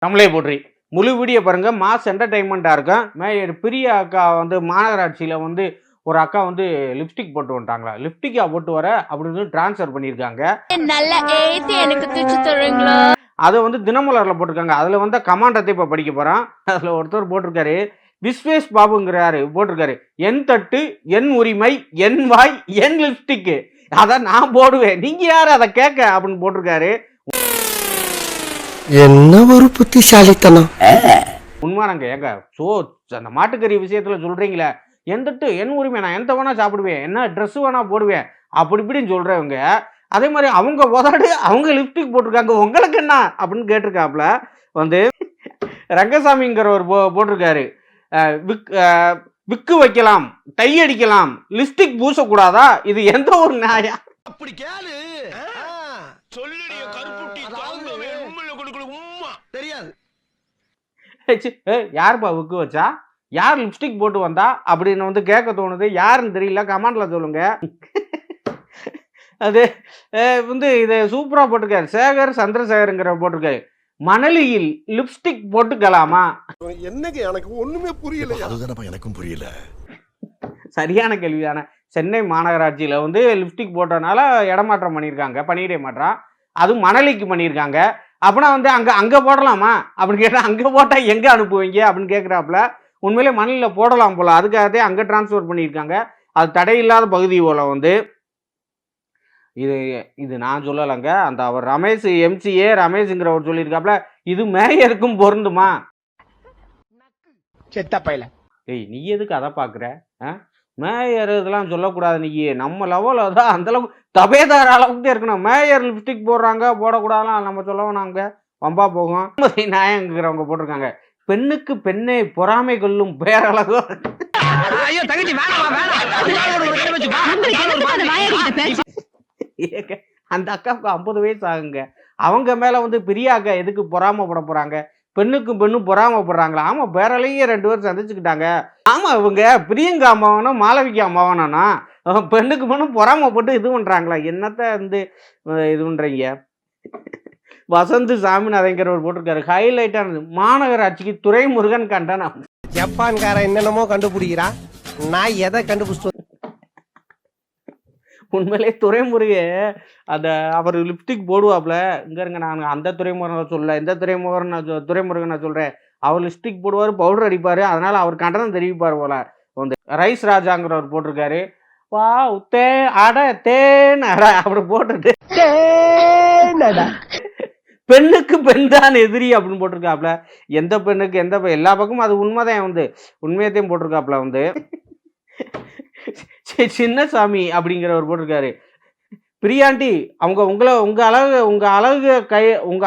நம்மளே போட்ரி முழு வீடியோ பாருங்க. மாஸ் என்டர்டைன்மெண்ட்டாக இருக்கும். மேயர் பிரிய அக்கா வந்து மாநகராட்சியில் வந்து ஒரு அக்கா வந்து லிப்ஸ்டிக் போட்டு வந்துட்டாங்களா, லிப்ஸ்டிக்கா போட்டு வர அப்படின்னு டிரான்ஸ்ஃபர் பண்ணியிருக்காங்க. நல்லா ஏத்தி எனக்கு தூச்சு தருவீங்களா? அதை வந்து தினமலரில் போட்டிருக்காங்க. அதில் வந்து கமாண்டத்தை இப்போ படிக்க போகிறோம். அதில் ஒருத்தர் போட்டிருக்காரு, விஸ்வேஷ் பாபுங்கிறாரு போட்டிருக்காரு, என் தட்டு என் உரிமை என் வாய் என் லிப்ஸ்டிக்கு, அதை நான் போடுவேன், நீங்க யாரு அதை கேட்க அப்படின்னு போட்டிருக்காரு. என்ன ஒரு புத்திசாலித்தனம். உண்மைதாங்க. ஏங்க சோ அந்த மாட்டுக்கறி விஷயத்துல சொல்றீங்களே, எந்தட்டு என் உரிமை, நான் எந்த வேணா சாப்பிடுவேன், என்ன ட்ரெஸ் வேணா போடுவேன் அப்படி இப்படின்னு சொல்றவங்க, அதே மாதிரி அவங்க உதடு அவங்க லிப்ஸ்டிக் போட்டிருக்காங்க, உங்களுக்கு என்ன அப்படின்னு கேட்டிருக்காப்புல. வந்து ரங்கசாமிங்கிறவர் போட்டிருக்காரு, விக்கு வைக்கலாம், டை அடிக்கலாம், லிப்ஸ்டிக் பூசக்கூடாதா, இது எந்த ஒரு நியாயம்? அப்படி கேளு சொல்லுடைய கருப்புட்டி தாங்கவே உண்மையில கொடுக்கல உம்மா தெரியாது. யாருப்பா விக்கு வச்சா, யார் லிப்ஸ்டிக் போட்டு வந்தா அப்படின்னு வந்து கேட்க தோணுது. யாருன்னு தெரியல, கமெண்ட்ல சொல்லுங்க. அது வந்து இதை சூப்பரா போட்டிருக்காரு, சேகர் சந்திரசேகருங்கிற போட்டிருக்காரு, மணலியில் லிப்ஸ்டிக் போட்டுக்கலாமா? என்னங்க எனக்கு ஒண்ணுமே புரியல. அதுதானப்பா எனக்கும் புரியல. சரியான கேள்விதானே. சென்னை மாநகராட்சியில வந்து லிப்ஸ்டிக் போட்டனால இடமாற்றம் பண்ணியிருக்காங்க, பணியிடை மாற்றம், அது மணலிக்கு பண்ணியிருக்காங்க. அப்படின்னா வந்து அங்க போடலாமா அப்படின்னு கேட்டால், அங்கே போட்டால் எங்கே அனுப்புவீங்க அப்படின்னு கேட்குறாப்புல. உண்மையிலே மணலில் போடலாம் போல, அதுக்காகவே அங்கே டிரான்ஸ்ஃபர் பண்ணியிருக்காங்க. அது தடையில்லாத பகுதி போல. வந்து இது நான் சொல்லலைங்க, அந்த அவர் ரமேஷ் எம்சிஏ ரமேஷுங்கிறவர் சொல்லியிருக்காப்புல, இது மேயருக்கும் பொருந்துமா? செத்த பையல. ஏய், நீ எதுக்கு அதை பார்க்குற? மேயர் இதெல்லாம் சொல்லக்கூடாது. நீ நம்ம லெவலில் தான் அந்த அளவுக்கு தபேதார அளவுக்கு தான் இருக்கணும். மேயர் லிப்ஸ்டிக் போடுறாங்க போடக்கூடாதுலாம் நம்ம சொல்லவும் நாங்க வம்பா போகும். நாயங்கிறவங்க போட்டிருக்காங்க, பெண்ணுக்கு பெண்ணை பொறாமை கொள்ளும் பேரழகு. அந்த அக்காவுக்கு 50 வயசு ஆகுங்க. அவங்க மேல வந்து பிரியா அக்கா எதுக்கு பொறாமப்பட போறாங்க? பெண்ணுக்கும் பெண்ணும் பொறாமப்படுறாங்களா? ஆமா, பேரலையே 2 பேரும் சந்திச்சுக்கிட்டாங்க. ஆமா, இவங்க பிரியங்கா அம்மாவனும் மாளவிகா அம்மாவனா பெண்ணுக்கு பெண்ணும் பொறாமப்பட்டு இது பண்றாங்களா? என்னத்த வந்து இது பண்றீங்க? வசந்த் சாமிநாதங்கிறவர் போட்டிருக்காரு, ஹைலைட்டானது, மாநகராட்சிக்கு துரைமுருகன் கண்டனம். ஜப்பான்காரன் என்னென்னமோ கண்டுபிடிக்கிறா, நான் எதை கண்டுபிடிச்சு? உண்மையிலே துரைமுருக அந்த அவர் லிப்ஸ்டிக் போடுவாப்ல. இங்க இருங்க, நான் அந்த துரைமுருகன் சொல்ல, இந்த துரைமுருகன் நான் சொல்றேன். அவர் லிப்ஸ்டிக் போடுவார், பவுடர் அடிப்பாரு, அதனால அவர் கண்டனம் தெரிவிப்பார் போல. வந்து ரைஸ் ராஜாங்கிறவர் போட்டிருக்காரு, வா தே அட தேன் அட அப்படி போட்டுட்டு பெண்ணுக்கு பெண் தான் எதிரி அப்படின்னு போட்டிருக்காப்ல. எந்த பெண்ணுக்கு எந்த எல்லா பக்கமும் அது உண்மைதான், வந்து உண்மையத்தையும் போட்டிருக்காப்ல. வந்து சின்னசாமி அப்படிங்கிறவர் போட்டிருக்காரு, பிரியாண்டி அவங்க உங்க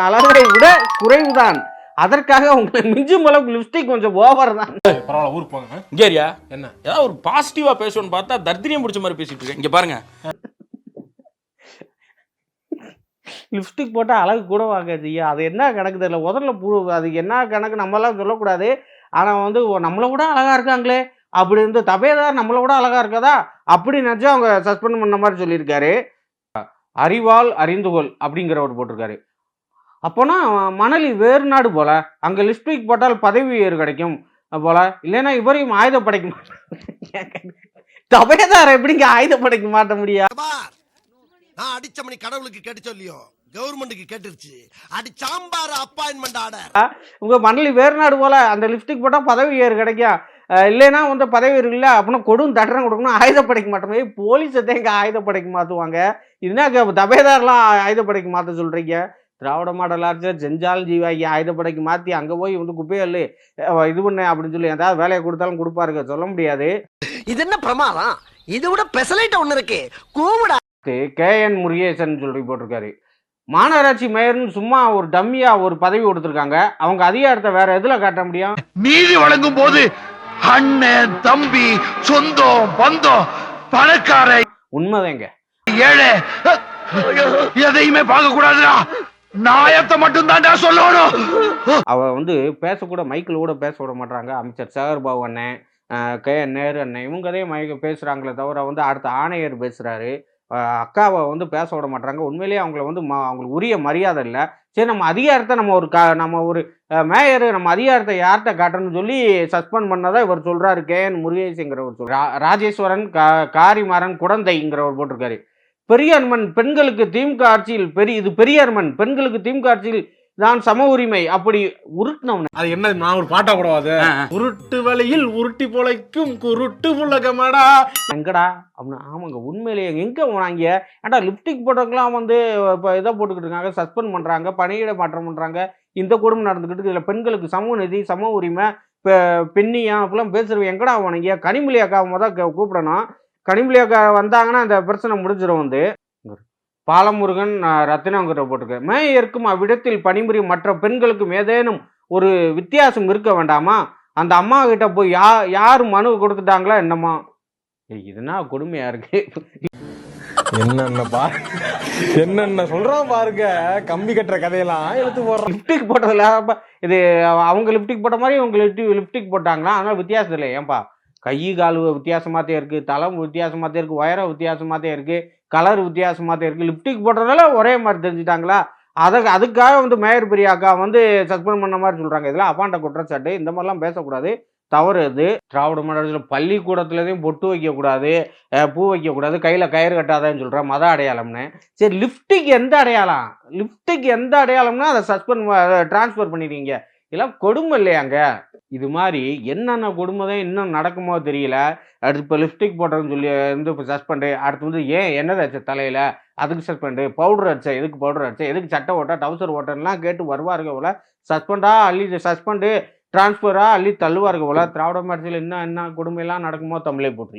அழகை விட குறைவுதான், அதற்காக உங்களை மிஞ்சும் அளவுக்கு லிப்ஸ்டிக் கொஞ்சம் ஓவர் தான். பரவாயில்ல, ஊருக்கு போங்க. இங்கேரியா என்ன ஏதாவது ஒரு பாசிட்டிவா பேசணும்னு பார்த்தா தர்தினியம் பிடிச்ச மாதிரி பேசிட்டு இருக்கேன். இங்க பாருங்க, லிப்ஸ்டிக் போட்டால் அழகு கூட வாங்காது. அது என்ன கணக்கு தெரியல, முதல்ல அது என்ன கணக்கு நம்மளாம் சொல்லக்கூடாது. ஆனால் வந்து நம்மளை விட அழகா இருக்காங்களே அப்படி இருந்து தபேதார் நம்மளை விட அழகா இருக்காதா அப்படி நினச்சா அவங்க சஸ்பெண்ட் பண்ண மாதிரி சொல்லியிருக்காரு. அறிவால் அறிந்துகொள் அப்படிங்கிறவர் போட்டிருக்காரு, அப்போனா மணலி வேறு நாடு போல, அங்கே லிப்ஸ்டிக் போட்டால் பதவி உயர்வு கிடைக்கும் போல, இல்லைன்னா இவரையும் ஆயுதப்படைக்க மாட்டேன். தபேதார் எப்படிங்க ஆயுதப்படைக்க மாட்ட முடியாது? நான் அடிச்ச மணி கடவுளுக்கு கேட்டு சொல்லியோ கவர்மெண்ட்டுக்கு கேட்டுருச்சு. அடி சாம்பார் அப்பாயின்மெண்ட் ஆர்டர். உங்க மணலி வேறு நாடு போல, அந்த லிப்ஸ்டிக் போட்டால் பதவி உயர்வு கிடைக்கும், இல்லைன்னா வந்து பதவி இல்லை அப்படின்னா கொடும் தண்டனை கொடுக்கணும், ஆயுதப்படைக்க மாட்டோமே. போலீஸை தேங்க ஆயுதப்படைக்கு மாற்றுவாங்க, இதுனா தபேதார்லாம் ஆயுதப்படைக்கு மாற்ற சொல்கிறீங்க? திராவிட மாடல் ஆட்சியில் செஞ்சாலும் ஜீவாக்கி ஆயுதப்படைக்கு மாற்றி அங்கே போய் வந்து குப்பையல் இது பண்ண அப்படின்னு சொல்லி ஏதாவது வேலையை கொடுத்தாலும் கொடுப்பாருங்க, சொல்ல முடியாது. இது என்ன பிரமாதம்? இது விட பெசலைட் ஒன்று இருக்கு, கூவிடா. KN முருகேசன் சொல்லி போட்டிருக்காரு, மாநகராட்சி மேயர்னு சும்மா ஒரு டம்மியா ஒரு பதவி கொடுத்துருக்காங்க, அவங்க அதிகாரத்தை வேற எதுல காட்ட முடியும்? நீதி வழங்கும் போது அண்ணன் தம்பி சொந்தம் பந்தம் பணக்கார உண்மைதாங்க, ஏழை எதையுமே பார்க்க கூடாதுடா, நாயத்தை மட்டும் தான் சொல்லணும். அவ வந்து பேசக்கூட மைக்கில் கூட பேச விட மாட்டாங்க. அமைச்சர் சேகர்பாபு அண்ணன், KN நேரு அண்ணன், இவங்கதே பேசுறாங்களே தவிர வந்து அடுத்த ஆணையர் பேசுறாரு, அக்காவை வந்து பேச விட மாட்டாங்க. உண்மையிலேயே அவங்கள வந்து அவங்களுக்கு உரிய மரியாதை இல்லை. சரி நம்ம அதிகாரத்தை நம்ம ஒரு மேயர் நம்ம அதிகாரத்தை யார்கிட்ட காட்டணும்னு சொல்லி சஸ்பெண்ட் பண்ணதான் இவர் சொல்றாரு. கேஎன் முருகேசுங்கிறவர் சொல்றாரு. ராஜேஸ்வரன் காரிமாறன் குடந்தைங்கிறவர் போட்டிருக்காரு. பெரியார்மன் பெண்களுக்கு திமுக ஆட்சியில் இது பெரியார்மன் பெண்களுக்கு திமுக ஆட்சியில் தான் சம உரிமை அப்படி உருட்டினவன. அது என்ன நான் ஒரு பாட்டா போடவாது. உருட்டு வழியில் உருட்டி பொழைக்கும் குருட்டு உலகமாடா எங்கடா அப்படின்னா ஆமாங்க உண்மையிலேயே எங்க போனாங்க. ஏன்டா லிப்டிக் போட்டோக்கெல்லாம் வந்து இப்போ இதை போட்டுக்கிட்டு இருக்காங்க, சஸ்பெண்ட் பண்றாங்க, பணியிட மாற்றம் பண்றாங்க, இந்த குடும்பம் நடந்துக்கிட்டு இதில் பெண்களுக்கு சம நிதி சம உரிமை பெண்ணியா அப்படிலாம் பேசுறவங்க எங்கடா போனீங்க. கனிமொழி அக்காவை தான் கூப்பிடணும். கனிமொழி அக்கா வந்தாங்கன்னா அந்த பிரச்சனை முடிஞ்சிடும். வந்து பாலமுருகன் ரத்தினங்கிட்ட போட்டிருக்க மேயருக்கும் அவ்விடத்தில் பணிபுரியும் மற்ற பெண்களுக்கும் ஏதேனும் ஒரு வித்தியாசம் இருக்க வேண்டாமா? அந்த அம்மா கிட்ட போய் யார் மனு கொடுத்துட்டாங்களா என்னம்மா? இதுனா கொடுமையா இருக்கு. என்னென்ன சொல்றான் பாருங்க. கம்பி கட்டுற கதையெல்லாம் எடுத்து போடுறோம். லிப்டிக் போட்டதுல இது அவங்க லிப்டிக் போட்ட மாதிரி இவங்க லிப்டிக் போட்டாங்களா? அதனால வித்தியாசம் இல்லை. ஏன்பா கை கால் வித்தியாசமாத்தே இருக்கு, தலம் வித்தியாசமாத்தே இருக்கு, உயரம் வித்தியாசமாத்தே இருக்கு, கலர் வித்தியாசமாத்தே இருக்கு. லிப்டிக் போடுறதால ஒரே மாதிரி தெரிஞ்சுட்டாங்களா? அதுக்காக வந்து மேயர் பிரியாக்கா வந்து சஸ்பெண்ட் பண்ண மாதிரி சொல்றாங்க. இதெல்லாம் அப்பாண்ட குற்றச்சாட்டு. இந்த மாதிரிலாம் பேசக்கூடாது, தவறு. இது திராவிட மாடல் பள்ளிக்கூடத்துலதையும் பொட்டு வைக்கக்கூடாது, பூ வைக்கக்கூடாது, கையில் கயிறு கட்டாதேன்னு சொல்கிறேன் மத அடையாளம்னு. சரி லிப்டிக் எந்த அடையாளம்? லிப்டிக் எந்த அடையாளம்னா அதை டிரான்ஸ்ஃபர் பண்ணிடுவீங்க. இதெல்லாம் கொடுமை இல்லையாங்க? இது மாதிரி என்னென்ன கொடுமை தான் இன்னும் நடக்குமோ தெரியல. அடுத்து இப்போ லிப்ஸ்டிக் போட்டதுன்னு சொல்லி வந்து இப்போ சஸ்பெண்டு. அடுத்து வந்து என்னது அடிச்ச தலையில் அதுக்கு சஸ்பெண்டு, பவுடர் அடிச்சா எதுக்கு பவுடர் அடிச்சா, எதுக்கு சட்டை ஓட்டா டவுசர் ஓட்டன்லாம் கேட்டு வருவாருங்க போல. சஸ்பெண்டு டிரான்ஸ்ஃபராக அள்ளி தள்ளுவாருங்க போல. திராவிட மாடல் இன்னும் என்ன கொடுமையெல்லாம் நடக்குமோ தமிழை போற்றி.